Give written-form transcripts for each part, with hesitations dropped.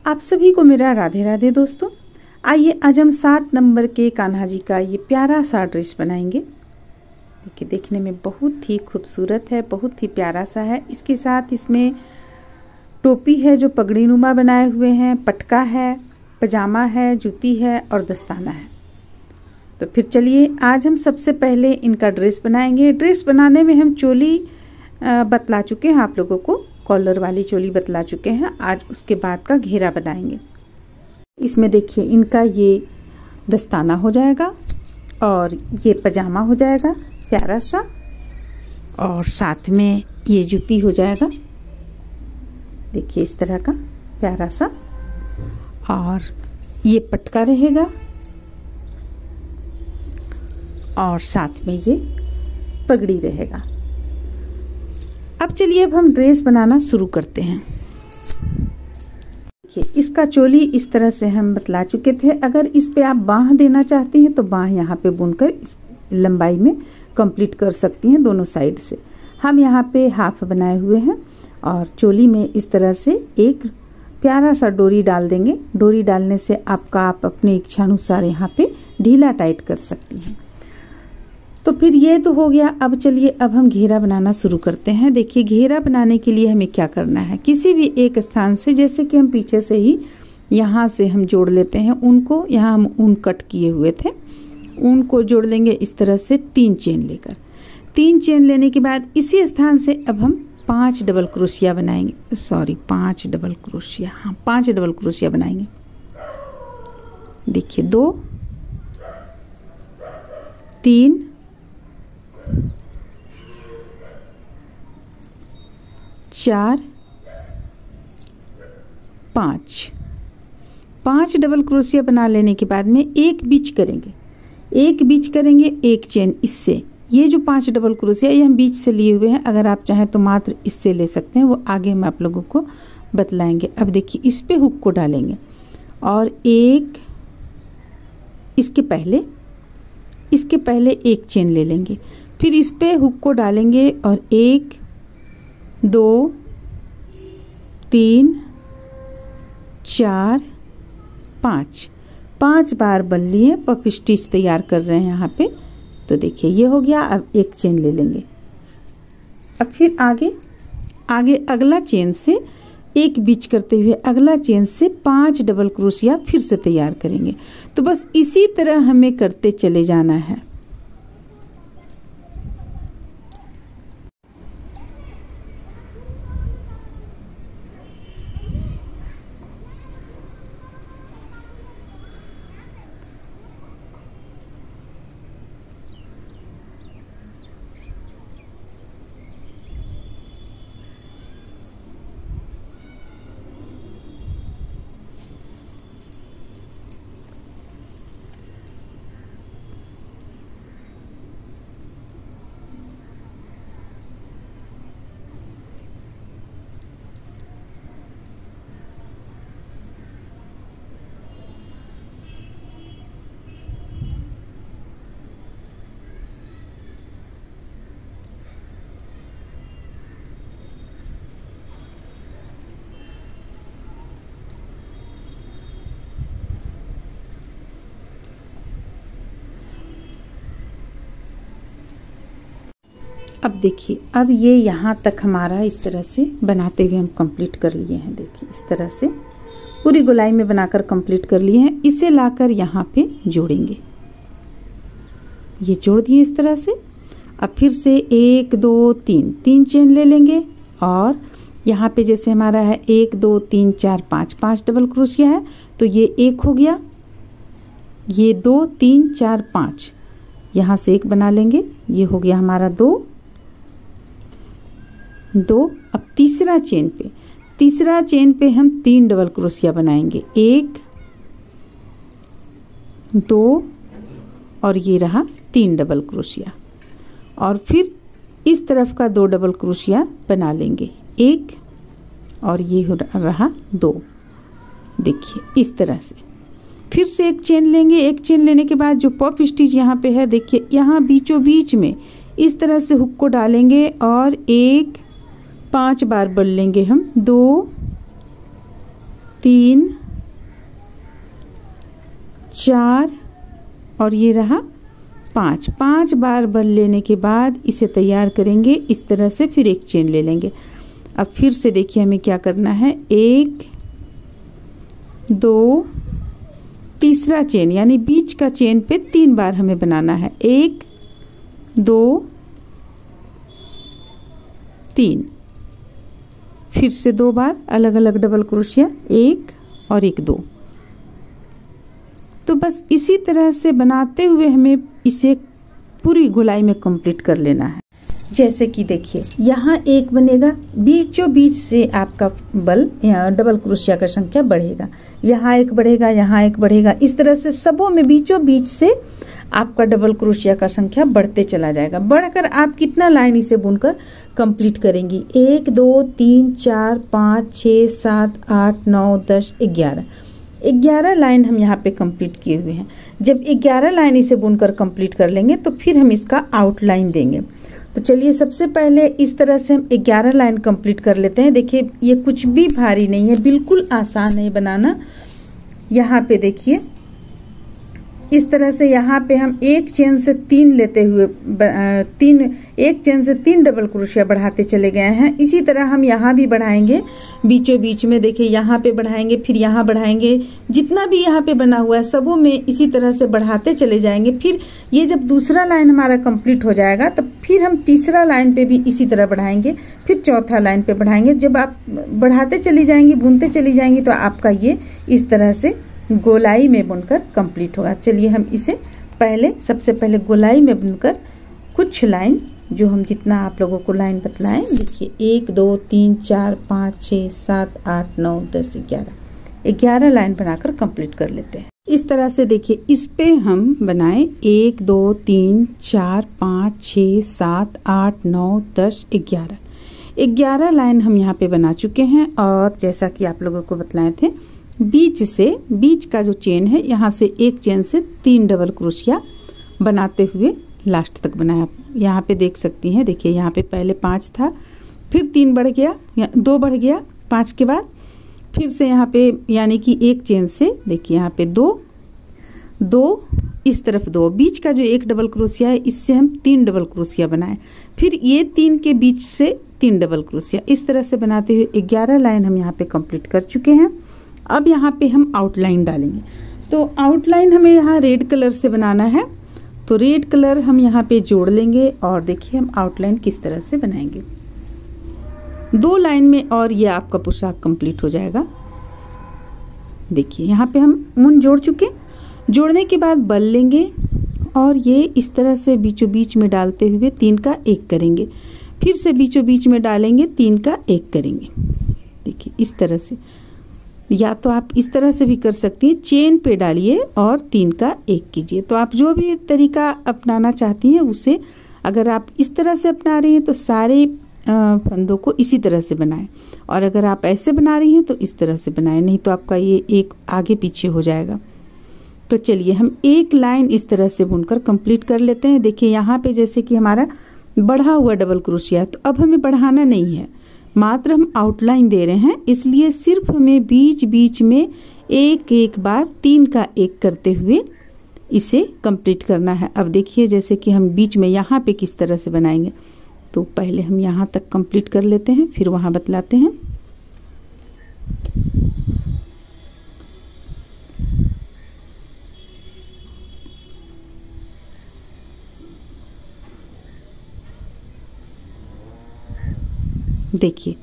आप सभी को मेरा राधे राधे दोस्तों। आइए आज हम 7 नंबर के कान्हा जी का ये प्यारा सा ड्रेस बनाएंगे। देखिए देखने में बहुत ही खूबसूरत है, बहुत ही प्यारा सा है। इसके साथ इसमें टोपी है जो पगड़ी नुमा बनाए हुए हैं, पटका है, पजामा है, जूती है और दस्ताना है। तो फिर चलिए आज हम सबसे पहले इनका ड्रेस बनाएंगे। ड्रेस बनाने में हम चोली बतला चुके हैं आप लोगों को, कॉलर वाली चोली बतला चुके हैं। आज उसके बाद का घेरा बनाएंगे। इसमें देखिए इनका ये दस्ताना हो जाएगा और ये पजामा हो जाएगा प्यारा सा, और साथ में ये जूती हो जाएगा देखिए इस तरह का प्यारा सा, और ये पटका रहेगा और साथ में ये पगड़ी रहेगा। अब चलिए अब हम ड्रेस बनाना शुरू करते हैं। देखिए इसका चोली इस तरह से हम बतला चुके थे। अगर इस पे आप बाँह देना चाहती हैं तो बाँह यहाँ पे बुनकर इस लंबाई में कंप्लीट कर सकती हैं दोनों साइड से। हम यहाँ पे हाफ बनाए हुए हैं और चोली में इस तरह से एक प्यारा सा डोरी डाल देंगे। डोरी डालने से आप अपने इच्छानुसार यहाँ पे ढीला टाइट कर सकती हैं। तो फिर ये तो हो गया। अब चलिए अब हम घेरा बनाना शुरू करते हैं। देखिए घेरा बनाने के लिए हमें क्या करना है, किसी भी एक स्थान से, जैसे कि हम पीछे से ही यहाँ से हम जोड़ लेते हैं ऊन को। यहाँ हम ऊन कट किए हुए थे, ऊन को जोड़ लेंगे इस तरह से 3 चेन लेकर। 3 चेन लेने के बाद इसी स्थान से अब हम 5 डबल क्रोशिया बनाएंगे। 5 डबल क्रोशिया, हाँ 5 डबल क्रोशिया बनाएंगे। देखिए 2 3 4 5 डबल क्रोशिया बना लेने के बाद में एक बीच करेंगे, एक चेन इससे। ये जो 5 डबल क्रोशिया ये हम बीच से लिए हुए हैं, अगर आप चाहें तो मात्र इससे ले सकते हैं, वो आगे हम आप लोगों को बतलाएंगे। अब देखिए इस पे हुक को डालेंगे और एक इसके पहले एक चेन ले लेंगे, फिर इस पे हुक को डालेंगे और 1 2 3 4 5 बार बन लिए। पफ स्टिच तैयार कर रहे हैं यहाँ पे। तो देखिए ये हो गया। अब एक चेन ले लेंगे। अब फिर आगे अगला चेन से एक बीच करते हुए अगला चेन से 5 डबल क्रोशिया फिर से तैयार करेंगे। तो बस इसी तरह हमें करते चले जाना है। अब देखिए अब ये यहाँ तक हमारा इस तरह से बनाते हुए हम कंप्लीट कर लिए हैं। देखिए इस तरह से पूरी गोलाई में बनाकर कंप्लीट कर लिए हैं। इसे लाकर यहाँ पे जोड़ेंगे। ये जोड़ दिए इस तरह से। अब फिर से 1 2 3 चेन ले लेंगे और यहाँ पे जैसे हमारा है 1 2 3 4 5 डबल क्रोशिया है, तो ये 1 हो गया, ये 2 3 4 5, यहाँ से एक बना लेंगे, ये हो गया हमारा 2। अब तीसरा चेन पे हम 3 डबल क्रोशिया बनाएंगे, 1 2 और ये रहा 3 डबल क्रोशिया, और फिर इस तरफ का 2 डबल क्रोशिया बना लेंगे, 1 और ये रहा 2। देखिए इस तरह से फिर से एक चेन लेंगे। एक चेन लेने के बाद जो पफ स्टिच यहाँ पे है, देखिए यहाँ बीचों बीच में इस तरह से हुक को डालेंगे और 5 बार बन लेंगे हम, 2 3 4 और ये रहा 5 बार बल लेने के बाद इसे तैयार करेंगे इस तरह से। फिर एक चेन ले लेंगे। अब फिर से देखिए हमें क्या करना है, 1 2 तीसरा चेन यानी बीच का चेन पे 3 बार हमें बनाना है। 1 2 3, फिर से 2 बार अलग अलग डबल क्रोशिया, 1 और 1 2। तो बस इसी तरह से बनाते हुए हमें इसे पूरी गोलाई में कंप्लीट कर लेना है। जैसे कि देखिए यहाँ एक बनेगा, बीचों बीच से आपका बल डबल क्रोशिया का संख्या बढ़ेगा। यहाँ एक बढ़ेगा, यहाँ एक बढ़ेगा, इस तरह से सबों में बीचों बीच से आपका डबल क्रोशिया का संख्या बढ़ते चला जाएगा। बढ़कर आप कितना लाइन इसे बुनकर कंप्लीट करेंगी, 1 2 3 4 5 6 7 8 9 10 11 लाइन हम यहाँ पे कंप्लीट किए हुए हैं। जब 11 लाइन इसे बुनकर कंप्लीट कर लेंगे तो फिर हम इसका आउटलाइन देंगे। तो चलिए सबसे पहले इस तरह से हम 11 लाइन कंप्लीट कर लेते हैं। देखिए ये कुछ भी भारी नहीं है, बिल्कुल आसान है बनाना। यहाँ पे देखिए इस तरह से यहाँ पे हम एक चेन से 3 लेते हुए एक चेन से 3 डबल क्रोशिया बढ़ाते चले गए हैं। इसी तरह हम यहाँ भी बढ़ाएंगे बीचों बीच में। देखिए यहाँ पे बढ़ाएंगे, फिर यहाँ बढ़ाएंगे, जितना भी यहाँ पे बना हुआ है सबों में इसी तरह से बढ़ाते चले जाएंगे। फिर ये जब दूसरा लाइन हमारा कंप्लीट हो जाएगा तब फिर हम तीसरा लाइन पे भी इसी तरह बढ़ाएंगे, फिर चौथा लाइन पे बढ़ाएंगे। जब आप बढ़ाते चली जाएंगी, बुनते चली जाएंगी तो आपका ये इस तरह से गोलाई में बुनकर कंप्लीट होगा। चलिए हम इसे सबसे पहले गोलाई में बुनकर कुछ लाइन, जो हम जितना आप लोगों को लाइन बतलाएं, देखिए 1 2 3 4 5 6 7 8 9 10 11 लाइन बनाकर कंप्लीट कर लेते हैं। इस तरह से देखिए इस पे हम बनाएं 1 2 3 4 5 6 7 8 9 10 11 लाइन हम यहाँ पे बना चुके हैं। और जैसा कि आप लोगों को बतलाए थे, बीच का जो चेन है यहाँ से एक चेन से 3 डबल क्रोशिया बनाते हुए लास्ट तक बनाया। यहाँ पे देख सकती हैं, देखिए यहाँ पे पहले 5 था, फिर 3 बढ़ गया, 2 बढ़ गया 5 के बाद, फिर से यहाँ पे यानी कि एक चेन से देखिए यहाँ पे 2 इस तरफ 2, बीच का जो एक डबल क्रोशिया है इससे हम 3 डबल क्रोशिया बनाए, फिर ये 3 के बीच से 3 डबल क्रोशिया, इस तरह से बनाते हुए 11 लाइन हम यहाँ पे कंप्लीट कर चुके हैं। अब यहाँ पे हम आउटलाइन डालेंगे। तो आउटलाइन हमें यहाँ रेड कलर से बनाना है, तो रेड कलर हम यहाँ पे जोड़ लेंगे और देखिए हम आउटलाइन किस तरह से बनाएंगे। 2 लाइन में और ये आपका पोशाक कंप्लीट हो जाएगा। देखिए यहाँ पे हम ऊन जोड़ चुके। जोड़ने के बाद बल लेंगे और ये इस तरह से बीचों बीच में डालते हुए 3 का 1 करेंगे, फिर से बीचों बीच में डालेंगे 3 का 1 करेंगे। देखिए इस तरह से, या तो आप इस तरह से भी कर सकती हैं, चेन पे डालिए और 3 का 1 कीजिए। तो आप जो भी तरीका अपनाना चाहती हैं उसे, अगर आप इस तरह से अपना रही हैं तो सारे फंदों को इसी तरह से बनाएं, और अगर आप ऐसे बना रही हैं तो इस तरह से बनाएं, नहीं तो आपका ये एक आगे पीछे हो जाएगा। तो चलिए हम एक लाइन इस तरह से बुनकर कंप्लीट कर लेते हैं। देखिए यहाँ पे जैसे कि हमारा बढ़ा हुआ डबल क्रोशिया है, तो अब हमें बढ़ाना नहीं है, मात्र हम आउटलाइन दे रहे हैं, इसलिए सिर्फ हमें बीच बीच में एक बार 3 का 1 करते हुए इसे कंप्लीट करना है। अब देखिए जैसे कि हम बीच में यहाँ पे किस तरह से बनाएंगे, तो पहले हम यहाँ तक कंप्लीट कर लेते हैं, फिर वहाँ बतलाते हैं। देखिए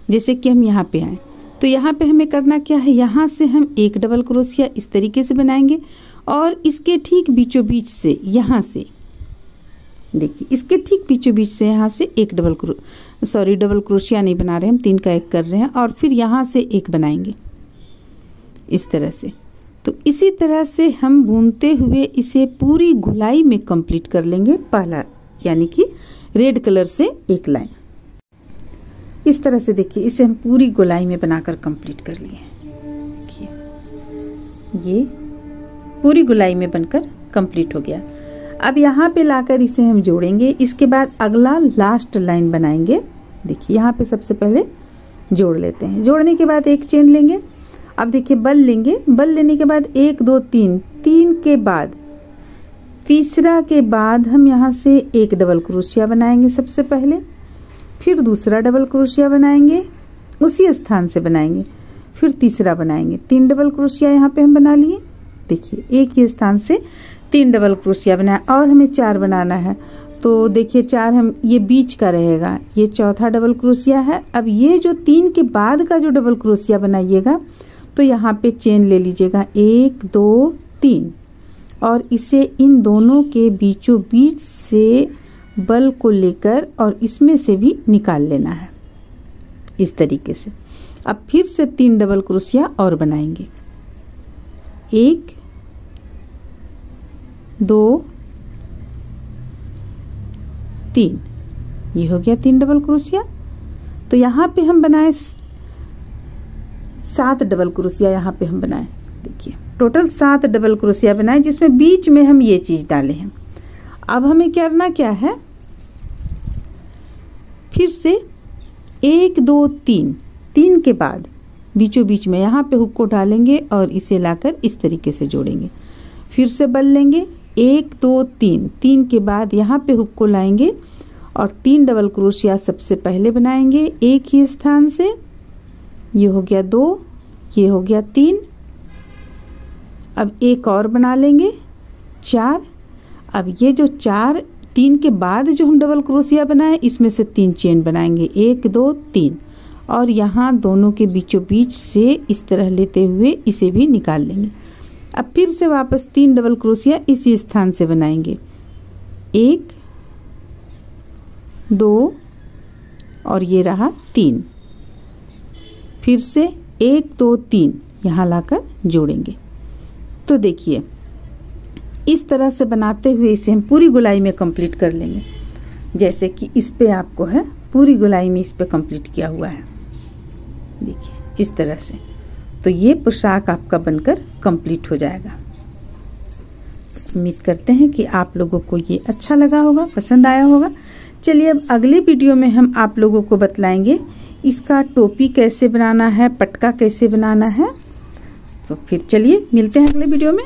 जैसे कि हम यहाँ पे आए, तो यहाँ पे हमें करना क्या है, यहाँ से हम एक डबल क्रोशिया इस तरीके से बनाएंगे और इसके ठीक बीचों बीच से यहाँ से, देखिए इसके ठीक बीचों बीच से यहाँ से एक डबल क्रोशिया नहीं बना रहे, हम 3 का 1 कर रहे हैं, और फिर यहाँ से एक बनाएंगे इस तरह से। तो इसी तरह से हम बुनते हुए इसे पूरी गोलाई में कंप्लीट कर लेंगे। पहला यानी कि रेड कलर से एक लाइन इस तरह से, देखिए इसे हम पूरी गोलाई में बनाकर कंप्लीट कर लिए। देखिए ये पूरी गोलाई में बनकर कंप्लीट हो गया। अब यहाँ पे लाकर इसे हम जोड़ेंगे, इसके बाद अगला लास्ट लाइन बनाएंगे। देखिए यहाँ पे सबसे पहले जोड़ लेते हैं, जोड़ने के बाद एक चेन लेंगे अब देखिए बल लेंगे, बल लेने के बाद 1 2 3, 3 के बाद तीसरा के बाद हम यहाँ से एक डबल क्रोशिया बनाएंगे सबसे पहले, फिर दूसरा डबल क्रोशिया बनाएंगे, उसी स्थान से बनाएंगे, फिर तीसरा बनाएंगे, 3 डबल क्रोशिया यहाँ पे हम बना लिए। देखिए एक ही स्थान से 3 डबल क्रोशिया बनाए और हमें 4 बनाना है, तो देखिए 4 हम ये बीच का रहेगा, ये चौथा डबल क्रोशिया है। अब ये जो 3 के बाद का जो डबल क्रोशिया बनाइएगा तो यहाँ पे चेन ले लीजिएगा 1 2 3 और इसे इन दोनों के बीचों बीच से बल को लेकर और इसमें से भी निकाल लेना है इस तरीके से। अब फिर से 3 डबल क्रोशिया और बनाएंगे, 1 2 3, ये हो गया 3 डबल क्रोशिया। तो यहाँ पे हम बनाए 7 डबल क्रोशिया, यहाँ पे हम बनाए, देखिए टोटल 7 डबल क्रोशिया बनाए जिसमें बीच में हम ये चीज डाले हैं। अब हमें करना क्या है, फिर से 1 2 3, 3 के बाद बीचों बीच में यहाँ पे हुक को डालेंगे और इसे लाकर इस तरीके से जोड़ेंगे, फिर से बल लेंगे 1 2 3, 3 के बाद यहाँ पे हुक को लाएंगे और 3 डबल क्रोशिया सबसे पहले बनाएंगे एक ही स्थान से, ये हो गया 2, ये हो गया 3। अब एक और बना लेंगे 4। अब ये जो 4 3 के बाद जो हम डबल क्रोशिया बनाए इसमें से 3 चेन बनाएंगे, 1 2 3 और यहाँ दोनों के बीचों बीच से इस तरह लेते हुए इसे भी निकाल लेंगे। अब फिर से वापस 3 डबल क्रोशिया इसी स्थान से बनाएंगे, 1 2 और ये रहा 3, फिर से 1 2 3 यहाँ लाकर जोड़ेंगे। तो देखिए इस तरह से बनाते हुए इसे हम पूरी गोलाई में कंप्लीट कर लेंगे, जैसे कि इस पे आपको है पूरी गोलाई में इस पे कंप्लीट किया हुआ है, देखिए इस तरह से। तो ये पोशाक आपका बनकर कंप्लीट हो जाएगा। उम्मीद करते हैं कि आप लोगों को ये अच्छा लगा होगा, पसंद आया होगा। चलिए अब अगले वीडियो में हम आप लोगों को बतलाएंगे इसका टोपी कैसे बनाना है, पटका कैसे बनाना है। तो फिर चलिए मिलते हैं अगले वीडियो में।